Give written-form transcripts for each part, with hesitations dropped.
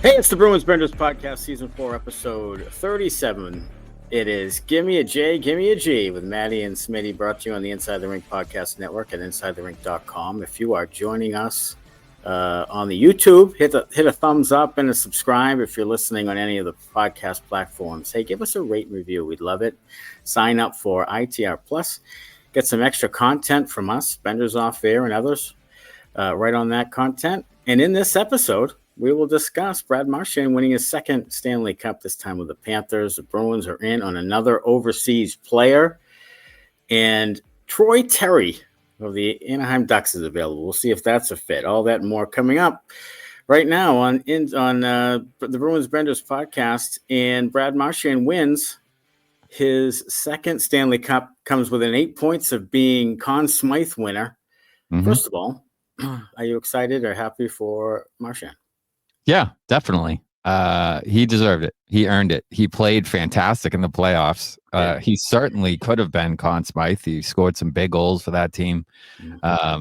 Hey, it's the Bruins Benders Podcast, Season 4, Episode 37. It is Gimme a J, Gimme a G with Maddie and Smitty, brought to you on the Inside the Rink Podcast Network at InsideTheRink.com. If you are joining us on the YouTube, hit a thumbs up and a subscribe. If you're listening on any of the podcast platforms, hey, give us a rate and review. We'd love it. Sign up for ITR Plus. Get some extra content from us, Benders Off Air and others, right on that content. And in this episode, we will discuss Brad Marchand winning his second Stanley Cup, this time with the Panthers. The Bruins are in on another overseas player. And Troy Terry of the Anaheim Ducks is available. We'll see if that's a fit. All that and more coming up right now on the Bruins Benders Podcast. And Brad Marchand wins his second Stanley Cup, comes within 8 points of being Conn Smythe winner. Mm-hmm. First of all, are you excited or happy for Marchand? Yeah, definitely. He deserved it. He earned it. He played fantastic in the playoffs. He certainly could have been Conn Smythe. He scored some big goals for that team. A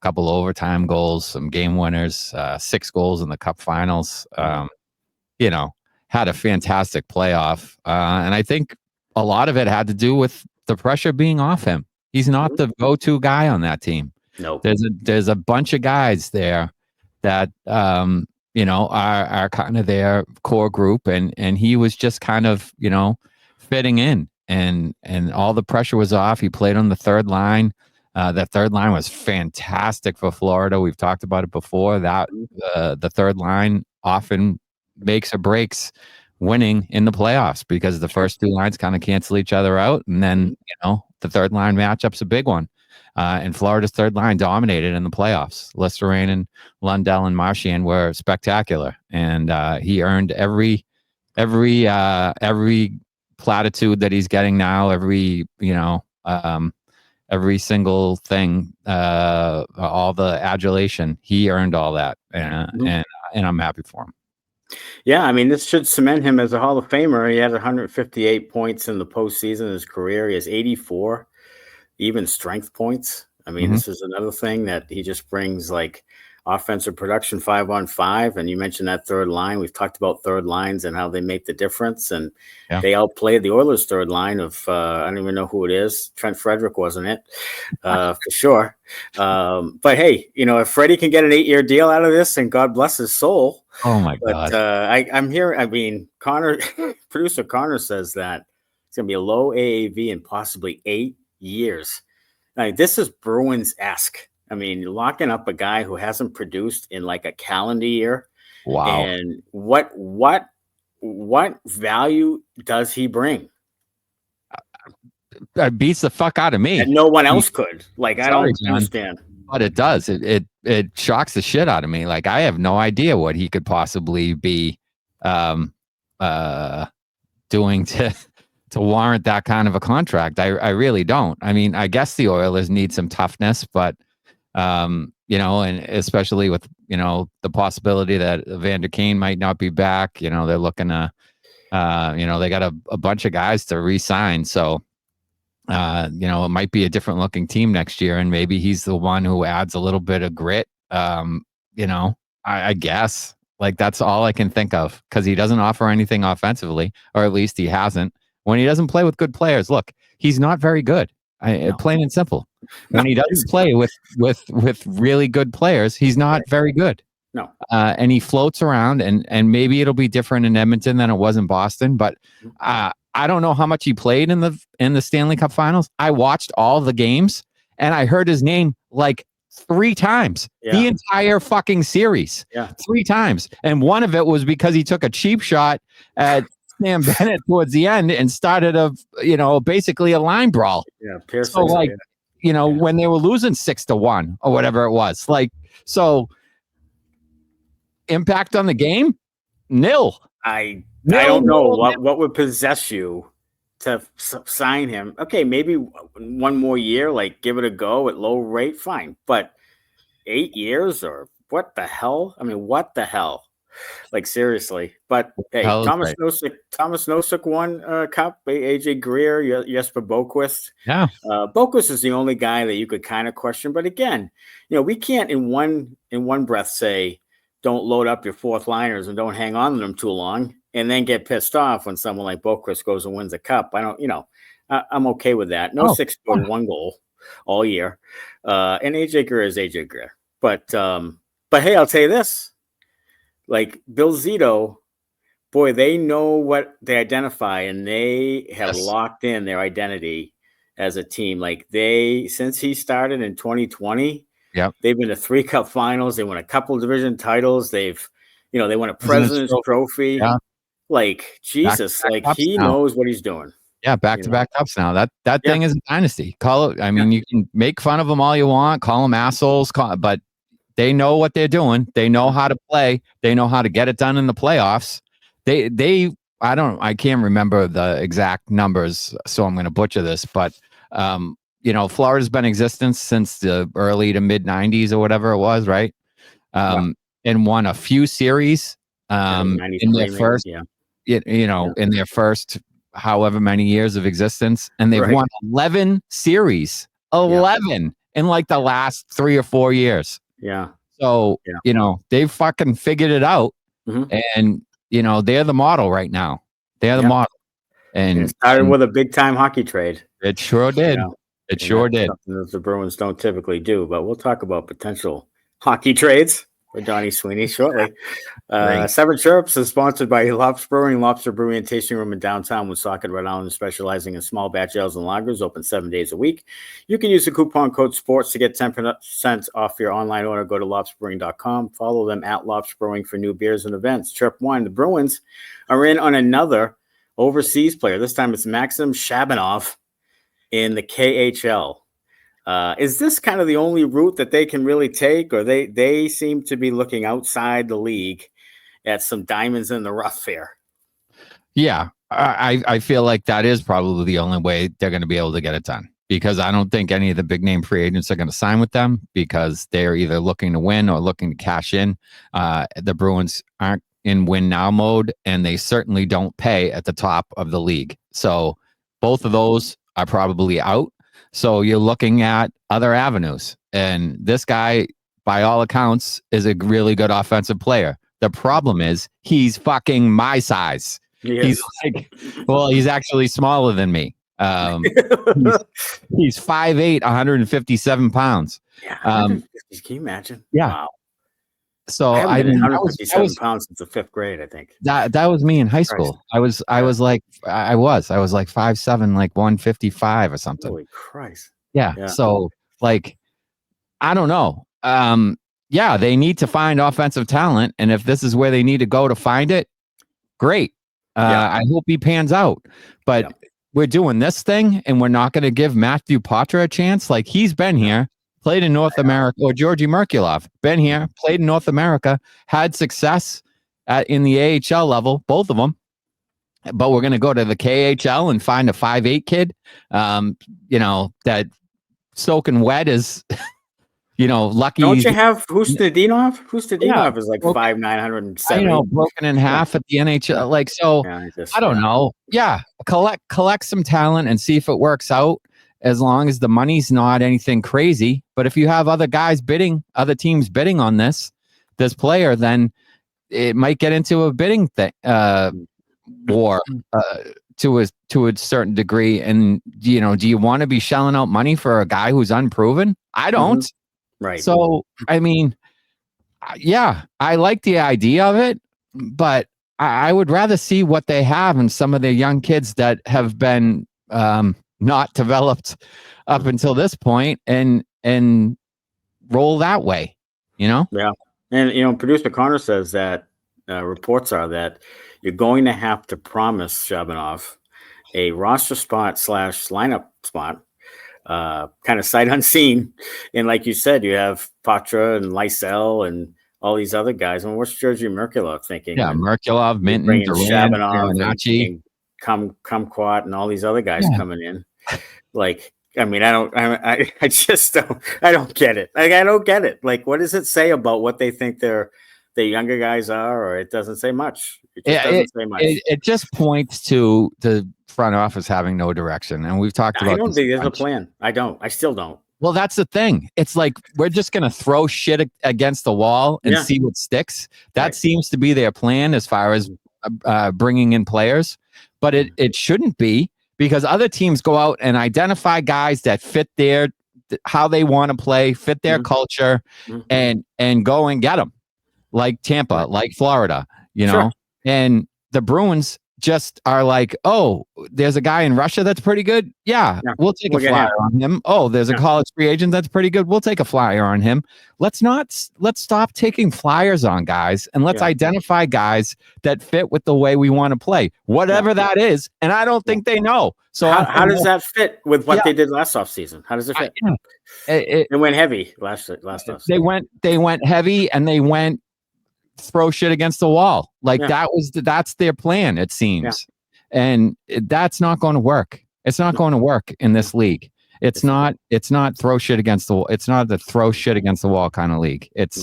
couple overtime goals, some game winners, 6 goals in the Cup finals. Had a fantastic playoff. And I think a lot of it had to do with the pressure being off him. He's not the go-to guy on that team. No, there's a bunch of guys there that are kind of their core group, and he was just kind of, fitting in, and all the pressure was off. He played on the third line. That third line was fantastic for Florida. We've talked about it before. That the third line often makes or breaks winning in the playoffs, because the first two lines kind of cancel each other out, and then the third line matchup's a big one. And Florida's third line dominated in the playoffs. Listerine and Lundell and Marchand were spectacular, and he earned every platitude that he's getting now. Every single thing, all the adulation, he earned all that, and I'm happy for him. Yeah, I mean, this should cement him as a Hall of Famer. He had 158 points in the postseason in his career. He has 84. Even strength points. I mean, This is another thing that he just brings, like offensive production 5-on-5. And you mentioned that third line. We've talked about third lines and how they make the difference. And they outplayed the Oilers' third line of, I don't even know who it is. Trent Frederic, wasn't it? For sure. But hey, if Freddie can get an 8-year deal out of this, and God bless his soul. Oh my God. I'm here. I mean, producer Connor says that it's going to be a low AAV and possibly 8 years. This is Bruins-esque. I mean, you're locking up a guy who hasn't produced in like a calendar year. Wow. And what value does he bring? It beats the fuck out of me. And no one else could. Like, I don't understand. But it does. It shocks the shit out of me. Like, I have no idea what he could possibly be doing to warrant that kind of a contract. I really don't. I mean, I guess the Oilers need some toughness, but and especially with the possibility that Evander Kane might not be back. They're looking to they got a bunch of guys to re-sign, so it might be a different looking team next year, and maybe he's the one who adds a little bit of grit. I guess, like, that's all I can think of, because he doesn't offer anything offensively, or at least he hasn't. When he doesn't play with good players, look, he's not very good. Plain and simple. When he doesn't play with really good players, he's not very good. No. And he floats around, and maybe it'll be different in Edmonton than it was in Boston. But I don't know how much he played in the Stanley Cup Finals. I watched all the games, and I heard his name like 3 times the entire fucking series. 3 times, and one of it was because he took a cheap shot at Sam Bennett towards the end and started basically a line brawl. Yeah, Pierce. So when they were losing 6-1 or whatever it was, impact on the game, nil. I don't know what would possess you to sign him. Okay, maybe one more year, like give it a go at low rate, fine. But 8 years, or what the hell? I mean, what the hell? Like, seriously. But hey, Thomas Nosek won Cup. AJ Greer, Jesper Boquist. Yeah. Boquist is the only guy that you could kind of question. But again, we can't in one breath say don't load up your fourth liners and don't hang on to them too long, and then get pissed off when someone like Boquist goes and wins a cup. I don't, I'm okay with that. No 6-goal, 1 goal all year. And AJ Greer is AJ Greer. But hey, I'll tell you this. Like Bill Zito, boy, they know what they identify, and they have locked in their identity as a team. Like since he started in 2020, they've been to 3 Cup finals. They won a couple of division titles. They won a President's Trophy. Yeah. Like Jesus, he knows what he's doing. Yeah, back-to-back cups now. That thing is a dynasty. Call it. I mean, you can make fun of them all you want, call them assholes, but they know what they're doing. They know how to play. They know how to get it done in the playoffs. I can't remember the exact numbers, so I'm going to butcher this, but Florida's been in existence since the early to mid 90s or whatever it was, right? And won a few series in their first, in their first however many years of existence, and they've won 11 series, 11 in like the last 3 or 4 years. Yeah. So they've fucking figured it out, and they're the model right now. They're the model, and it started with a big time hockey trade. It sure did. It sure did. Something that the Bruins don't typically do, but we'll talk about potential hockey trades with Donnie Sweeney shortly. Seven Chirps is sponsored by Lobster Brewing, Lobster Brewing and Tasting Room in downtown Woonsocket, Rhode Island, specializing in small batch ales and lagers, open 7 days a week. You can use the coupon code SPORTS to get 10% off your online order. Go to lobsterbrewing.com. Follow them at Lobster Brewing for new beers and events. Chirp 1, the Bruins are in on another overseas player. This time it's Maxim Shabanov in the KHL. Is this kind of the only route that they can really take, or they seem to be looking outside the league at some diamonds in the rough here? Yeah, I feel like that is probably the only way they're going to be able to get it done, because I don't think any of the big name free agents are going to sign with them, because they're either looking to win or looking to cash in. The Bruins aren't in win now mode, and they certainly don't pay at the top of the league. So both of those are probably out. So you're looking at other avenues. And this guy, by all accounts, is a really good offensive player. The problem is he's fucking my size. Yes. He's actually smaller than me. He's 5'8", 157 pounds. Yeah, can you imagine? Yeah. Wow. So I haven't been 157 pounds since the 5th grade, I think. That was me in high school. I was like 5'7", like 155 or something. Holy Christ. Yeah. So like, I don't know. They need to find offensive talent, and if this is where they need to go to find it, great. I hope he pans out. But we're doing this thing, and we're not going to give Matthew Poitras a chance. Like, he's been here. Played in North America, or Georgi Merkulov, been here, played in North America, had success in the AHL level, both of them. But we're going to go to the KHL and find a 5'8" kid, that soaking wet is, lucky. Don't you have Hustadinov? Hustadinov is like 5'9", 170. Broken in half at the NHL. Like, so, I don't know. Yeah, collect some talent and see if it works out, as long as the money's not anything crazy. But if you have other teams bidding on this player, then it might get into a bidding war to a certain degree. And do you want to be shelling out money for a guy who's unproven? I don't. Right. So I mean, I like the idea of it, but I would rather see what they have in some of the young kids that have been not developed up until this point, and roll that way, Yeah. And, producer Connor says that reports are that you're going to have to promise Shabanov a roster spot / lineup spot, kind of sight unseen. And like you said, you have Poitras and Lysell and all these other guys. And what's Georgi Merkulov thinking? Yeah, Merkulov, Minton, Shabanov, and Kumquat, and all these other guys coming in. Like, I mean, I just don't get it. Like, I don't get it. Like, what does it say about what they think the younger guys are? Or it doesn't say much. It just doesn't say much. It just points to the front office having no direction. And we've talked about I don't think there's a plan. I still don't. Well, that's the thing. It's like we're just going to throw shit against the wall and see what sticks. That seems to be their plan as far as bringing in players. But it shouldn't be, because other teams go out and identify guys that fit their how they want to play, fit their culture, and go and get them, like Tampa, like Florida, you know. And the Bruins just are like, oh, there's a guy in Russia that's pretty good. Yeah, we'll take a flyer on him. Oh, there's a college free agent that's pretty good. We'll take a flyer on him. Let's stop taking flyers on guys, and let's identify guys that fit with the way we want to play, whatever that is. And I don't think they know. So how does that fit with what they did last offseason? How does it fit? It went heavy last offseason. They went heavy, and they went throw shit against the wall. Like that's their plan, it seems. And that's not going to work. It's not going to work in this league. It's not throw shit against the wall. It's not the throw shit against the wall kind of league. It's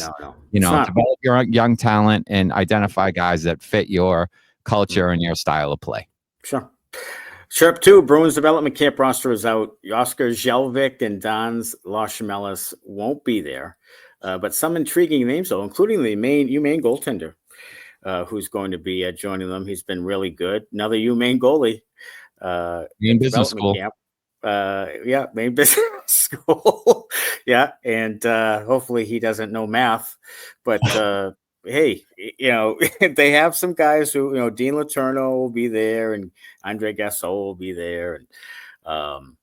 develop your young talent and identify guys that fit your culture and your style of play. Sure. Sherp 2, Bruins Development Camp Roster is out. Oscar Jelvik and Dans Laschamelis won't be there. But some intriguing names, though, including the main goaltender, who's going to be joining them. He's been really good. Another main goalie. In business school. Camp. Main business school. And hopefully he doesn't know math. But, hey, they have some guys who, Dean Letourneau will be there, and Andre Gassot will be there. And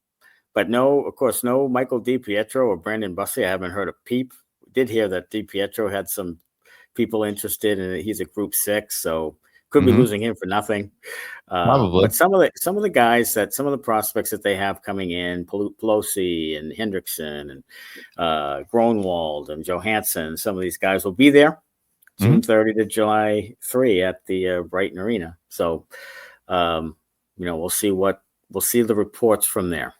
but of course, no Michael DiPietro or Brandon Bussey. I haven't heard a peep. Did hear that DiPietro had some people interested, and he's a Group 6, so could be losing him for nothing. Probably. But some of the guys some of the prospects that they have coming in, Pelosi and Hendrickson and Gronwald and Johansson, some of these guys will be there June 30 to July 3 at the Brighton Arena. So, we'll see the reports from there.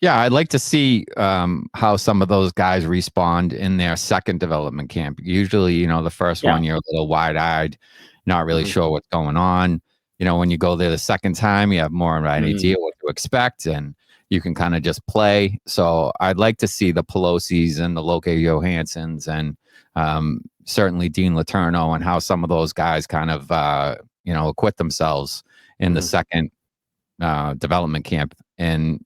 Yeah, I'd like to see how some of those guys respond in their second development camp. Usually, the first one, you're a little wide-eyed, not really sure what's going on. When you go there the second time, you have more of an idea what to expect, and you can kind of just play. So I'd like to see the Pelosi's and the Loke Johanssons and certainly Dean Letourneau, and how some of those guys kind of, acquit themselves in the second development camp. And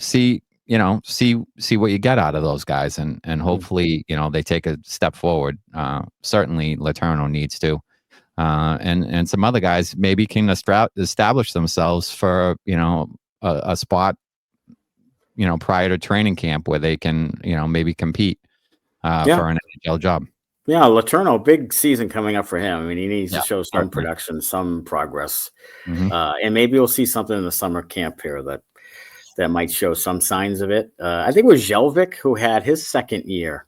see what you get out of those guys, and hopefully they take a step forward. Certainly Letourneau needs to, and some other guys maybe can establish themselves for a spot prior to training camp where they can maybe compete for an NHL job. Yeah, Letourneau, big season coming up for him. I mean, he needs to show some production, some progress, and maybe we'll see something in the summer camp here that might show some signs of it. I think it was Jelvik who had his second year,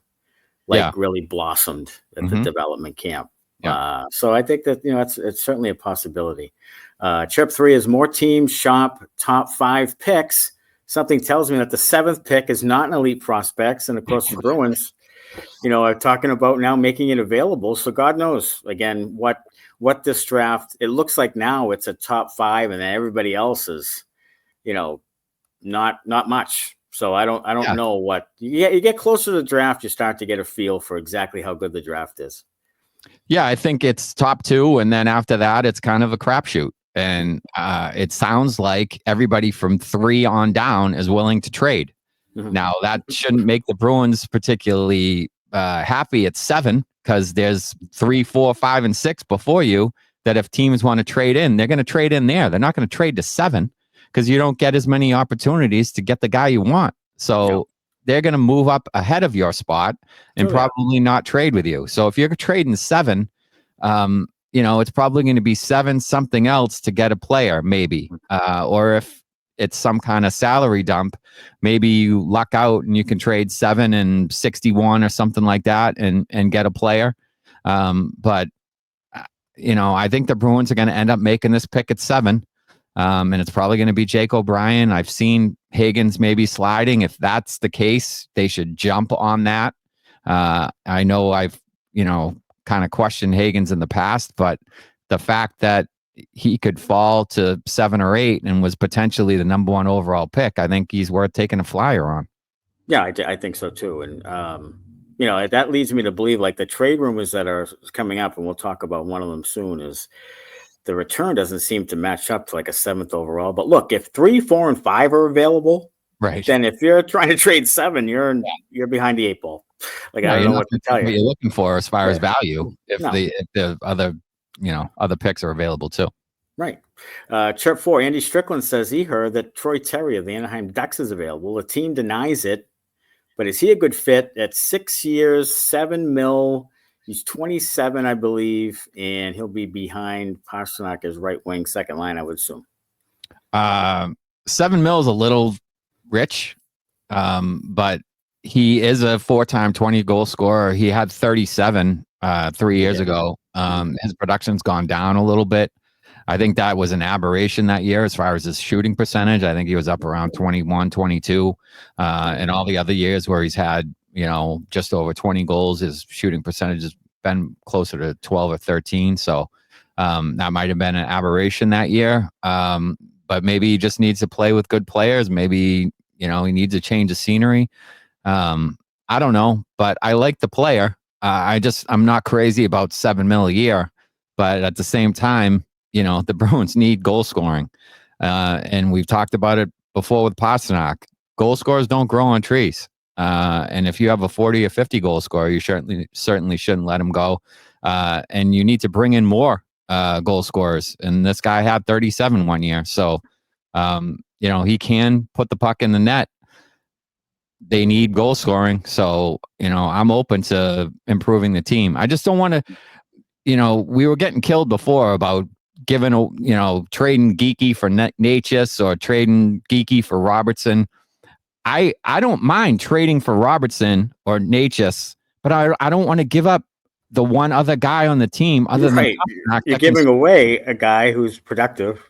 really blossomed at the development camp. Yeah. So I think that it's certainly a possibility. Chirp 3 is more teams shop top 5 picks. Something tells me that the 7th pick is not an elite prospects, and of course the Bruins, are talking about now making it available. So God knows again what this draft. It looks like now it's a top 5, and then everybody else is, not much. So I don't know what. You get closer to the draft, you start to get a feel for exactly how good the draft is. Yeah, I think it's top 2, and then after that, it's kind of a crapshoot. And it sounds like everybody from 3 on down is willing to trade. Now, that shouldn't make the Bruins particularly happy at 7, because there's 3, 4, 5, and 6 before you that if teams want to trade in, they're going to trade in there. They're not going to trade to 7 because you don't get as many opportunities to get the guy you want. So they're going to move up ahead of your spot and probably not trade with you. So if you're trading 7, it's probably going to be 7 something else to get a player, maybe. Or if it's some kind of salary dump, maybe you luck out and you can trade 7 and 61 or something like that and get a player. But I think the Bruins are going to end up making this pick at 7. And it's probably going to be Jake O'Brien. I've seen Higgins maybe sliding. If that's the case, they should jump on that. I know I've, kind of questioned Higgins in the past, but the fact that he could fall to 7 or 8 and was potentially the number 1 overall pick, I think he's worth taking a flyer on. Yeah, I think so too. And, that leads me to believe like the trade rumors that are coming up, and we'll talk about one of them soon, is the return doesn't seem to match up to like a 7th overall. But look, if 3, 4, and 5 are available, right? Then if you're trying to trade 7, you're behind the 8 ball. Like, I don't know what to tell you. What you're looking for as far as value, if the other picks are available too. Right. Chirp 4, Andy Strickland says he heard that Troy Terry of the Anaheim Ducks is available. The team denies it, but is he a good fit? At 6 years, $7 million. He's 27, I believe, and he'll be behind Pastrnak as right wing, second line, I would assume. $7 million is a little rich, but he is a 4-time 20-goal scorer. He had 37 3 years ago. His production's gone down a little bit. I think that was an aberration that year as far as his shooting percentage. I think he was up around 21, 22. And all the other years where he's had, just over 20 goals, his shooting percentage has been closer to 12 or 13. So that might have been an aberration that year. But maybe he just needs to play with good players. Maybe, he needs a change of scenery. I don't know, but I like the player. I'm not crazy about $7 million a year, but at the same time, the Bruins need goal scoring. And we've talked about it before with Pastrnak. Goal scorers don't grow on trees. And if you have a 40 or 50 goal scorer, you certainly shouldn't let him go. And you need to bring in more goal scorers. And this guy had 37 one year. So, he can put the puck in the net. They need goal scoring. So, I'm open to improving the team. I just don't want to, we were getting killed before about giving, trading Geekie for Natchez or trading Geekie for Robertson. I don't mind trading for Robertson or Natchez, but I don't want to give up the one other guy on the team other than you're giving away a guy who's productive.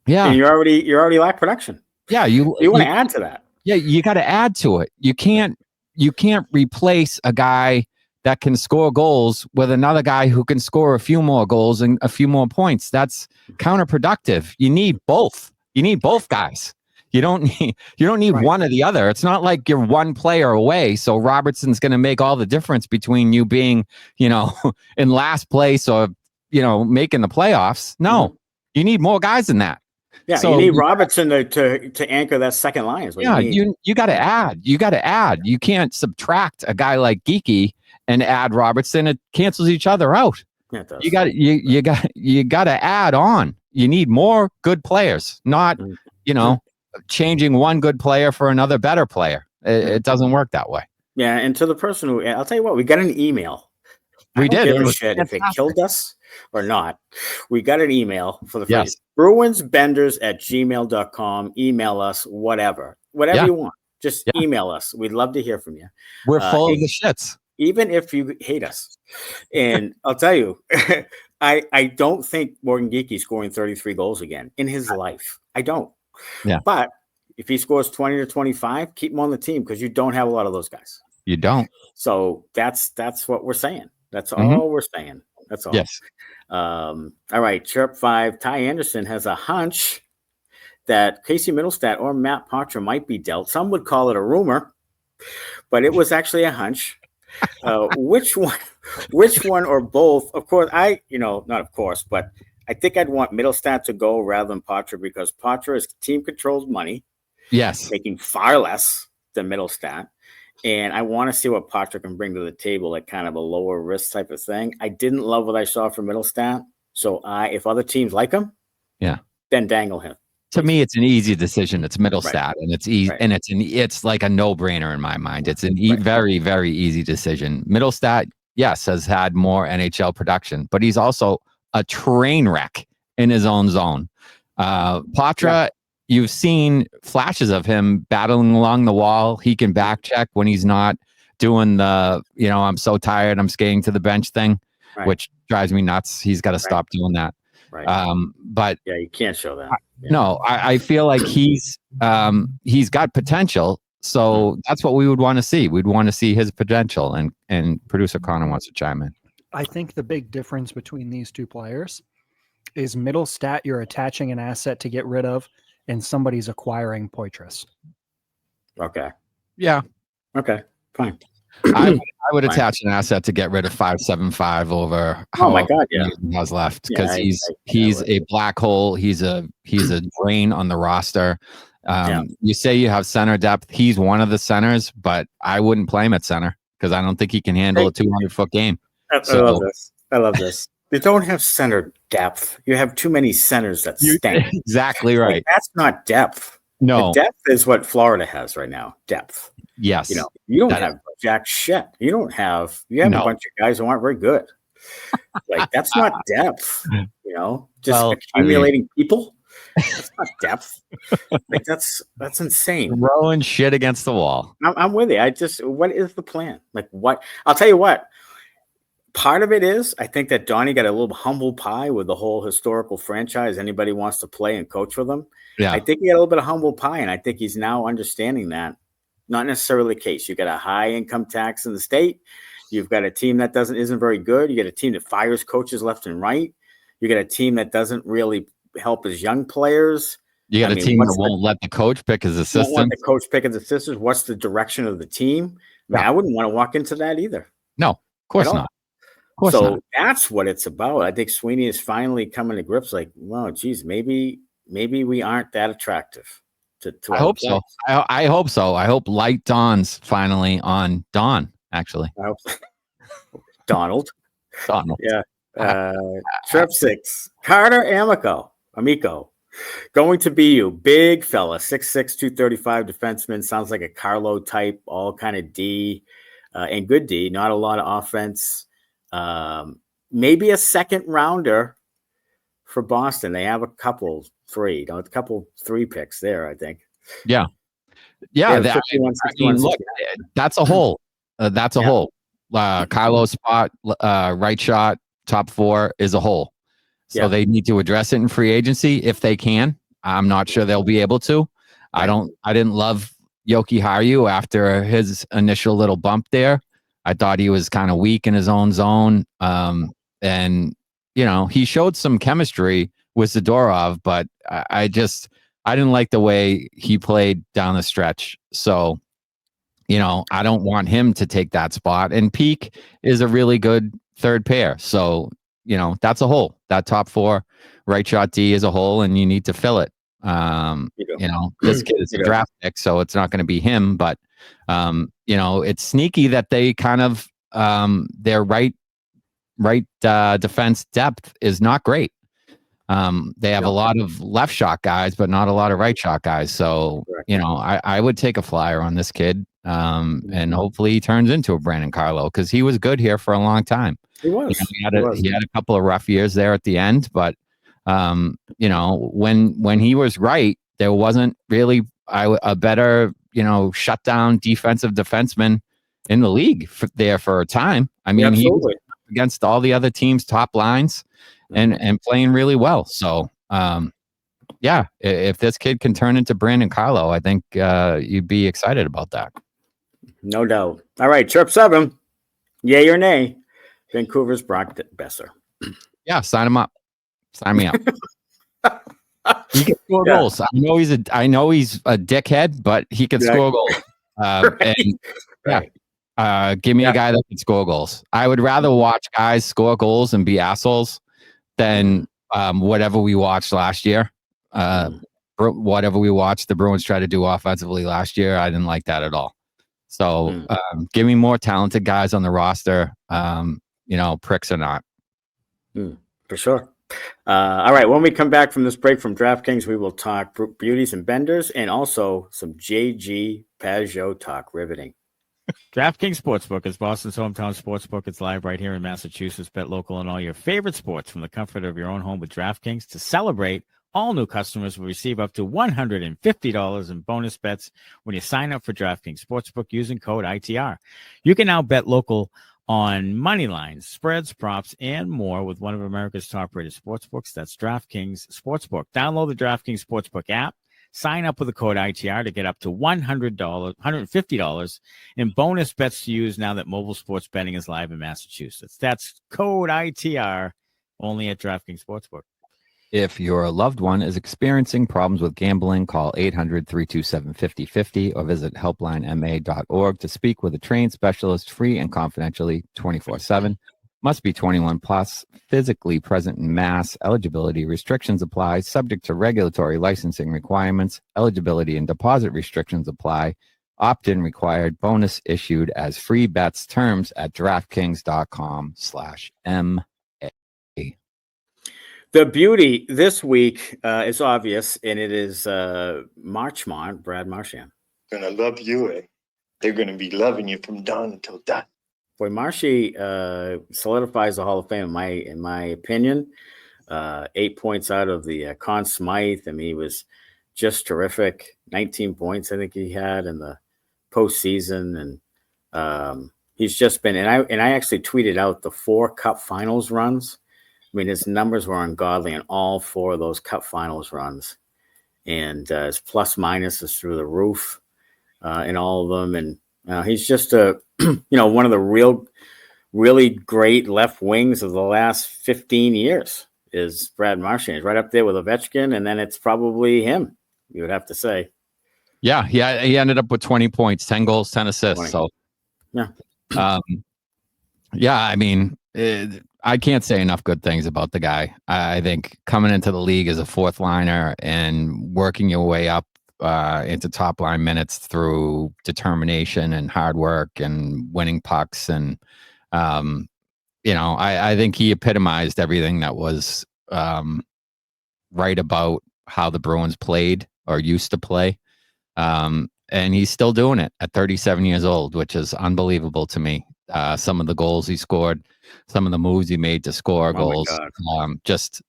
Yeah. And you already lack production. Yeah. You want to add to that. Yeah, you got to add to it. You can't replace a guy that can score goals with another guy who can score a few more goals and a few more points. That's counterproductive. You need both. You need both guys. You don't need one or the other. It's not like you're one player away. So Robertson's going to make all the difference between you being, in last place or, making the playoffs. No, you need more guys than that. Yeah, so you need Robertson to anchor that second line. You got to add. You got to add. You can't subtract a guy like Geekie and add Robertson. It cancels each other out. Yeah, it does. You got to add on. You need more good players, not changing one good player for another better player. It doesn't work that way. Yeah, and to the person who, I'll tell you what, we got an email. We did. Give a shit if it killed us or not. We got an email for the phrase bruinsbenders@gmail.com. Email us, whatever you want. Just email us. We'd love to hear from you. We're full of the shits. Even if you hate us. And I'll tell you, I don't think Morgan Geekie scoring 33 goals again in his life. I don't. Yeah. But if he scores 20 to 25, keep him on the team because you don't have a lot of those guys. You don't. So that's what we're saying. That's all we're saying. That's all. Yes. All right. Chirp 5. Ty Anderson has a hunch that Casey Middlestat or Matt Poitras might be dealt. Some would call it a rumor, but it was actually a hunch. Which one or both? Of course, not of course, but I think I'd want Middlestat to go rather than Poitras because Poitras team controls money. Yes. Making far less than Middlestat. And I want to see what Poitras can bring to the table at kind of a lower risk type of thing. I didn't love what I saw from Middlestat. So if other teams like him, then dangle him. To me, it's an easy decision. It's Middlestat, and it's easy, and it's like a no-brainer in my mind. It's a very, very easy decision. Middlestat, yes, has had more NHL production, but he's also a train wreck in his own zone. Poitras, you've seen flashes of him battling along the wall. He can back check when he's not doing the, I'm so tired, I'm skating to the bench thing, which drives me nuts. He's got to stop doing that. Right. But you can't show that. No, I feel like he's got potential. So that's what we would want to see. We'd want to see his potential, and producer Connor wants to chime in. I think the big difference between these two players is Middlestat, you're attaching an asset to get rid of, and somebody's acquiring Poitras. Okay. Yeah. Okay, fine. I would attach an asset to get rid of 575 over. Oh my God, yeah. He has left because Yeah, he's a black hole. He's a drain on the roster. You say you have center depth. He's one of the centers, but I wouldn't play him at center because I don't think he can handle a 200-foot game. I love this. You don't have center depth. You have too many centers that stink. Exactly right. Like, that's not depth. No, the depth is what Florida has right now. Depth. Yes. You don't have jack shit. You have a bunch of guys who aren't very good. Like, that's not depth. Accumulating people. That's not depth. Like, that's insane. Throwing shit against the wall. I'm with you. What is the plan? Like, what? I'll tell you what. Part of it is, I think that Donnie got a little humble pie with the whole historical franchise. Anybody wants to play and coach for them. Yeah. I think he got a little bit of humble pie, and I think he's now understanding that. Not necessarily the case. You got a high income tax in the state. You've got a team that isn't very good. You got a team that fires coaches left and right. You got a team that doesn't really help his young players. You got a team that won't let the coach pick his assistants. Won't let the coach pick his assistants. What's the direction of the team? I wouldn't want to walk into that either. No, of course not. That's what it's about. I think Sweeney is finally coming to grips. Like, well, geez, maybe we aren't that attractive. I hope so. I hope so. I hope light dawns finally on Dawn. Actually, I hope so. Donald. Yeah. Trip 6. Carter Amico. Going to be you. Big fella. 6'6", 235 defenseman. Sounds like a Carlo type. All kind of D. And good D. Not a lot of offense. Maybe a second rounder for Boston. They have a couple three picks there, I think. Yeah. Look, that's a hole. That's a hole. Carlo spot, right shot, top 4 is a hole. So they need to address it in free agency if they can. I'm not sure they'll be able to. I didn't love Yoki Haru after his initial little bump there. I thought he was kind of weak in his own zone. And, he showed some chemistry with Zadorov, but I didn't like the way he played down the stretch. So, I don't want him to take that spot. And Peeke is a really good third pair. So, that's a hole. That top 4 right shot D is a hole, and you need to fill it. This kid is a draft pick, so it's not going to be him, but it's sneaky that they kind of their right defense depth is not great. They have a lot of left shot guys, but not a lot of right shot guys. So I would take a flyer on this kid, and hopefully he turns into a Brandon Carlo, because he was good here for a long time. He was. He had a couple of rough years there at the end, but when he was right, there wasn't really a better, shutdown defensive defenseman in the league for a time. I mean, he was against all the other teams' top lines and playing really well. So, if this kid can turn into Brandon Carlo, I think you'd be excited about that. No doubt. All right, Chirp 7. Yay or nay? Vancouver's Brock Besser. Yeah, sign him up. Sign me up. He can score goals. I know he's a dickhead, but he can score goals. Give me a guy that can score goals. I would rather watch guys score goals and be assholes than whatever we watched last year. Whatever we watched the Bruins try to do offensively last year, I didn't like that at all. So give me more talented guys on the roster. Pricks or not. For sure. All right. When we come back from this break from DraftKings, we will talk beauties and benders and also some JG Pajot talk. Riveting. DraftKings Sportsbook is Boston's hometown sportsbook. It's live right here in Massachusetts. Bet local on all your favorite sports from the comfort of your own home with DraftKings. To celebrate, all new customers will receive up to $150 in bonus bets when you sign up for DraftKings Sportsbook using code ITR. You can now bet local on money lines, spreads, props, and more with one of America's top-rated sportsbooks. That's DraftKings Sportsbook. Download the DraftKings Sportsbook app. Sign up with the code ITR to get up to $150 in bonus bets to use now that mobile sports betting is live in Massachusetts. That's code ITR only at DraftKings Sportsbook. If your loved one is experiencing problems with gambling, call 800-327-5050 or visit helplinema.org to speak with a trained specialist free and confidentially 24/7. Must be 21 plus, physically present in Mass. Eligibility restrictions apply, subject to regulatory licensing requirements. Eligibility and deposit restrictions apply. Opt-in required. Bonus issued as free bets. Terms at DraftKings.com/MA. The beauty this week is obvious, and it is Marchand, Brad Marchand. Gonna love you, eh? They're gonna be loving you from dawn until dusk. Boy, Marshy solidifies the Hall of Fame in my opinion. 8 points out of the Conn Smythe. I mean, he was just terrific. 19 points, I think he had in the postseason, and he's just been. And I actually tweeted out the 4 Cup Finals runs. I mean, his numbers were ungodly in all 4 of those Cup Finals runs, and his plus minus is through the roof in all of them. And he's just one of the really great left wings of the last 15 years is Brad Marchand. He's right up there with Ovechkin, and then it's probably him, you would have to say. Yeah, he ended up with 20 points, 10 goals, 10 assists. 20. So, I mean, I can't say enough good things about the guy. I think coming into the league as a 4th liner and working your way up into top line minutes through determination and hard work and winning pucks. And, I think he epitomized everything that was right about how the Bruins played or used to play. And he's still doing it at 37 years old, which is unbelievable to me. Some of the goals he scored, some of the moves he made to score goals, just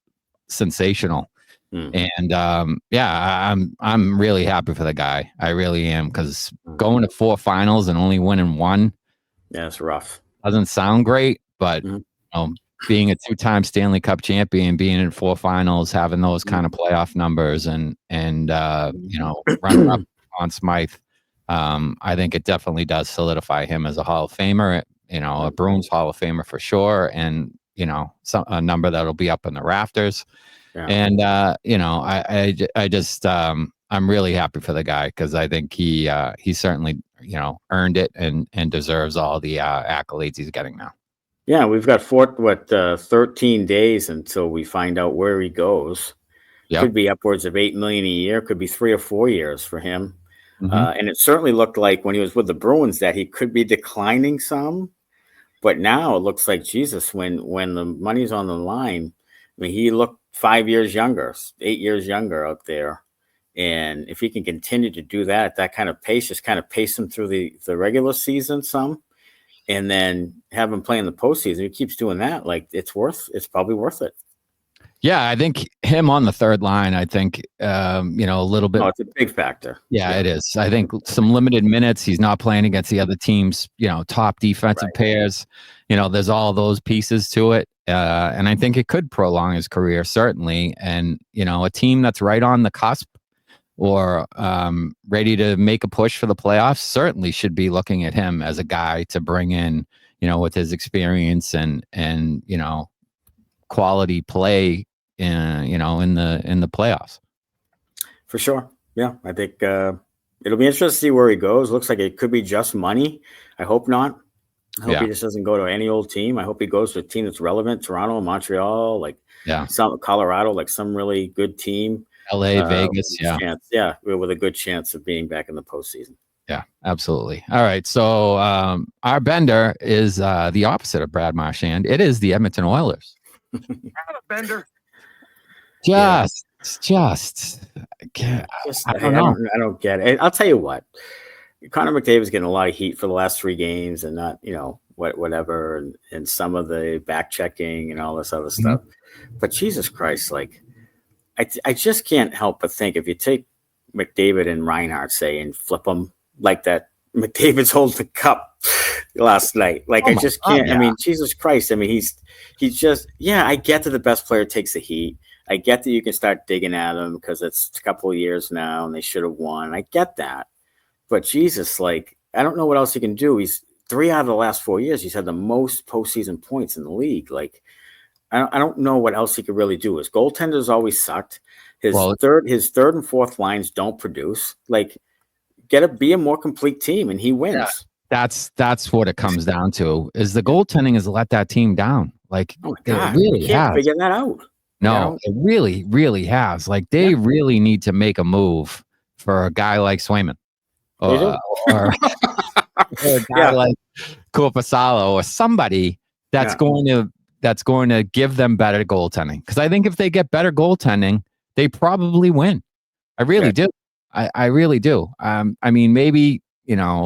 sensational. And I'm really happy for the guy. I really am, because going to 4 finals and only winning 1, it's rough. Doesn't sound great, but being a 2-time Stanley Cup champion, being in 4 finals, having those kind of playoff numbers, and running up on Smythe, I think it definitely does solidify him as a Hall of Famer. A Bruins Hall of Famer for sure, and a number that'll be up in the rafters. Yeah. And I'm really happy for the guy, because I think he certainly earned it and deserves all the accolades he's getting now. Yeah, we've got 13 days until we find out where he goes. Yep. Could be upwards of $8 million a year. Could be 3 or 4 years for him. Mm-hmm. And it certainly looked like when he was with the Bruins that he could be declining some. But now it looks like, Jesus, when the money's on the line, I mean, he looked 5 years younger, 8 years younger out there. And if he can continue to do that at that kind of pace, just kind of pace him through the regular season some, and then have him play in the postseason, he keeps doing that, like it's probably worth it. Yeah, I think him on the 3rd line, I think, a little bit. Oh, it's a big factor. Yeah, it is. I think some limited minutes. He's not playing against the other team's, top defensive pairs. There's all those pieces to it. And I think it could prolong his career, certainly. And, a team that's right on the cusp or ready to make a push for the playoffs certainly should be looking at him as a guy to bring in, with his experience and quality play in the playoffs. For sure. Yeah, I think it'll be interesting to see where he goes. Looks like it could be just money. I hope not. I hope he just doesn't go to any old team. I hope he goes to a team that's relevant, Toronto, Montreal, some Colorado, like some really good team. LA, Vegas, with a good chance of being back in the postseason. Yeah, absolutely. All right, so our bender is the opposite of Brad Marchand. It is the Edmonton Oilers. Bender. I don't get it. I'll tell you what. Connor McDavid's getting a lot of heat for the last 3 games, and not whatever, and some of the back checking and all this other stuff. But Jesus Christ, like I just can't help but think, if you take McDavid and Reinhart, say, and flip them like that, McDavid's holding the cup last night. Like, I just can't. I mean, Jesus Christ. I mean, he's just, I get that the best player takes the heat. I get that you can start digging at him because it's a couple of years now and they should have won. I get that. But Jesus, like, I don't know what else he can do. He's 3 out of the last 4 years. He's had the most postseason points in the league. Like, I don't know what else he could really do. His goaltenders always sucked. His Well, third and fourth lines don't produce. Like, be a more complete team, and he wins. That's what it comes down to. Is the goaltending has let that team down? Like, Oh my it God, really we can't has. figure that out. No, it really, really has. Like, they really need to make a move for a guy like Swayman, or a guy like Korpisalo, or somebody that's going to give them better goaltending. Because I think if they get better goaltending, they probably win. I really do. I really do. I mean, maybe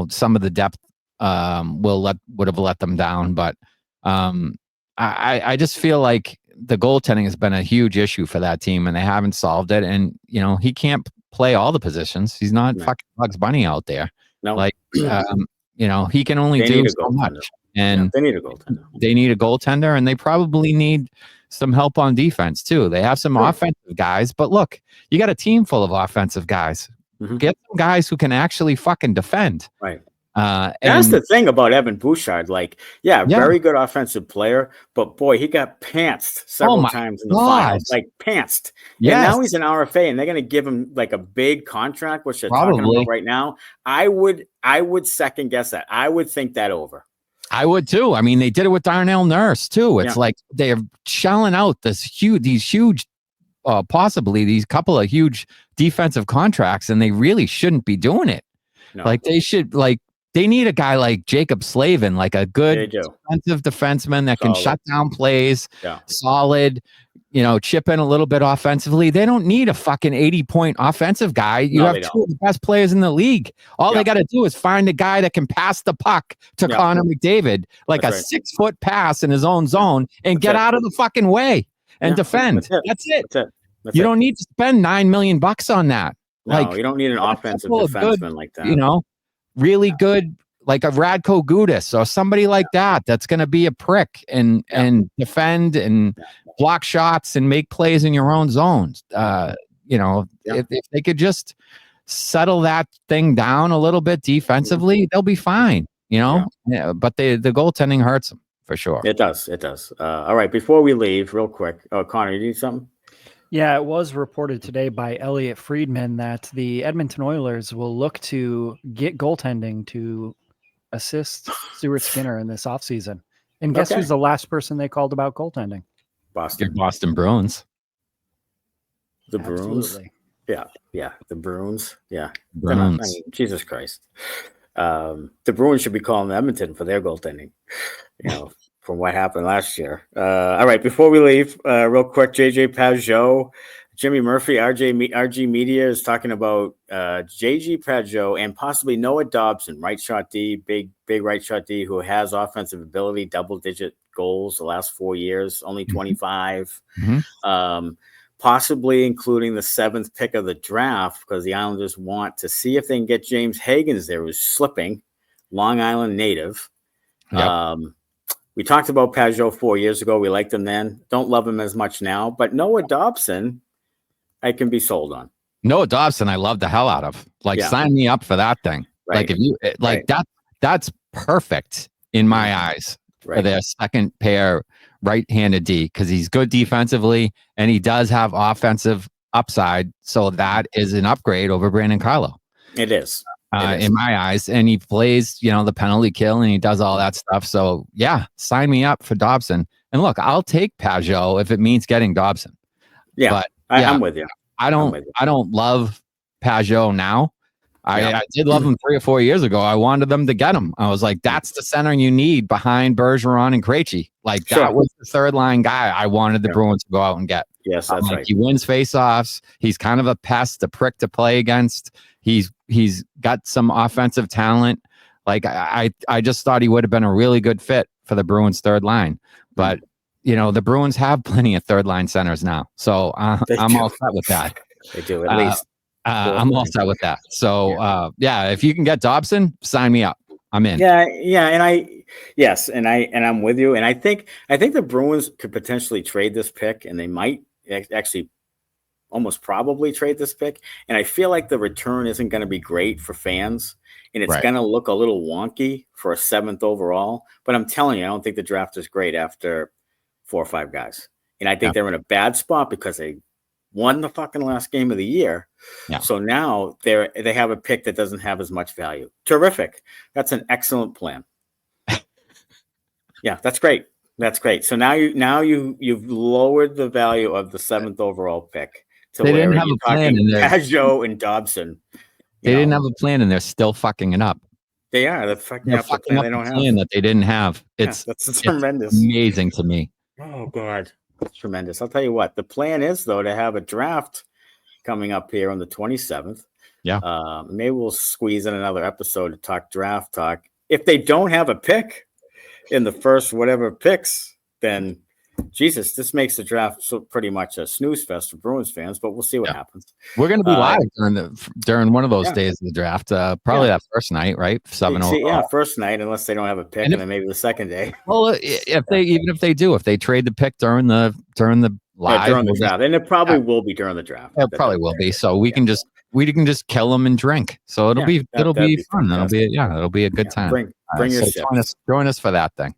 some of the depth would have let them down, but I just feel like the goaltending has been a huge issue for that team, and they haven't solved it. And he can't play all the positions. He's not fucking Bugs Bunny out there. No, like he can only do so much. And they need a goaltender. They need a goaltender, and they probably need some help on defense too. They have some offensive guys, but look, you got a team full of offensive guys. Mm-hmm. Get some guys who can actually fucking defend. Right. And that's the thing about Evan Bouchard. Like, very good offensive player, but boy, he got pantsed several times in the finals. Like, pantsed. Yeah. And now he's an RFA, and they're going to give him like a big contract, which they're talking about right now. I would second guess that. I would think that over. I would too. I mean, they did it with Darnell Nurse too. It's like they're shelling out these huge, possibly these couple of huge defensive contracts, and they really shouldn't be doing it. No. Like, they need a guy like Jacob Slavin, like a good defensive defenseman that can shut down plays, solid, chip in a little bit offensively. They don't need a fucking 80-point offensive guy. You have two of the best players in the league. All they got to do is find a guy that can pass the puck to Connor McDavid, like That's 6-foot pass in his own zone, and get out of the fucking way and defend. That's it. You don't need to spend $9 million on that. No, you don't need an offensive defenseman like that. Really good, like a Radko Gudas or somebody like that. That's going to be a prick and defend and block shots and make plays in your own zones. If they could just settle that thing down a little bit defensively, they'll be fine. But the goaltending hurts them for sure. It does. All right, before we leave, real quick. Oh, Connor, you need something? Yeah, it was reported today by Elliot Friedman that the Edmonton Oilers will look to get goaltending to assist Stuart Skinner in this offseason. And guess who's the last person they called about goaltending? Boston Bruins. The Bruins? Absolutely. Yeah, the Bruins. Yeah. Bruins. I mean, Jesus Christ. The Bruins should be calling Edmonton for their goaltending, from what happened last year. All right, before we leave, real quick, JJ Pageau, Jimmy Murphy, RG Media is talking about JG Pageau and possibly Noah Dobson, right shot D, big right shot D, who has offensive ability, double-digit goals the last 4 years, only 25. Mm-hmm. Possibly including the 7th pick of the draft, because the Islanders want to see if they can get James Higgins there, who's slipping, Long Island native. Yep. We talked about Pageau 4 years ago. We liked him then. Don't love him as much now. But Noah Dobson, I can be sold on. Noah Dobson, I love the hell out of. Sign me up for that thing. Right. Like, if you that's perfect in my eyes for their second pair right-handed D, because he's good defensively and he does have offensive upside. So that is an upgrade over Brandon Carlo. It is. In my eyes, and he plays, the penalty kill, and he does all that stuff. So sign me up for Dobson. And look, I'll take Pageau if it means getting Dobson. Yeah, but I'm with you. I don't love Pageau now. I did love him 3 or 4 years ago. I wanted them to get him. I was like, that's the center you need behind Bergeron and Krejci. Like, that was the third line guy I wanted the Bruins to go out and get. Yes, that's right. He wins faceoffs. He's kind of a pest, a prick to play against. He's got some offensive talent. Like, I just thought he would have been a really good fit for the Bruins third line. But, the Bruins have plenty of third line centers now. So I'm all set with that. They do, at least. I'm all set with that. So, if you can get Dobson, sign me up. I'm in. And I'm with you. And I think the Bruins could potentially trade this pick, and they might actually almost probably trade this pick. And I feel like the return isn't going to be great for fans, and it's going to look a little wonky for a 7th overall. But I'm telling you, I don't think the draft is great after 4 or 5 guys. And I think they're in a bad spot because they won the fucking last game of the year. Yeah. So now they have a pick that doesn't have as much value. Terrific. That's an excellent plan. Yeah, that's great. That's great. So now you've lowered the value of the 7th overall pick to They where didn't have you're a plan talking in there. Brazeau and Dobson. They didn't have a plan, and they're still fucking it up. They are. They're fucking They're up the fucking plan up they the don't plan have. that they didn't have. It's That's tremendous. amazing to me. Oh God, that's tremendous. I'll tell you what. The plan is though to have a draft coming up here on the 27th. Yeah. Maybe we'll squeeze in another episode to talk draft talk. If they don't have a pick in the first whatever picks, then Jesus, this makes the draft so pretty much a snooze fest for Bruins fans. But we'll see what happens. We're going to be live during one of those days of the draft. Probably that first night, right? 7:00. Yeah, first night, unless they don't have a pick, and then maybe the second day. Well, if they trade the pick during the live during the draft, and it probably will be during the draft. It probably will be. So we can just kill them and drink. So it'll be fun. Fantastic. It'll be a good time. Bring your sips. Join us for that thing.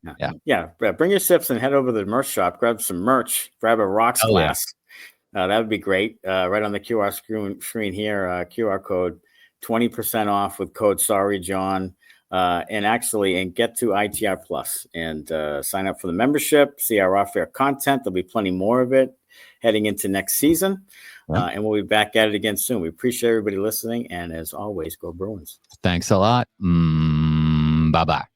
Yeah. Bring your sips and head over to the merch shop. Grab some merch. Grab a rocks glass. That would be great. Right on the QR screen here. QR code 20% off with code Sorry John. And get to ITR Plus and sign up for the membership. See our off-air content. There'll be plenty more of it heading into next season. And we'll be back at it again soon. We appreciate everybody listening. And as always, go Bruins. Thanks a lot. Bye-bye.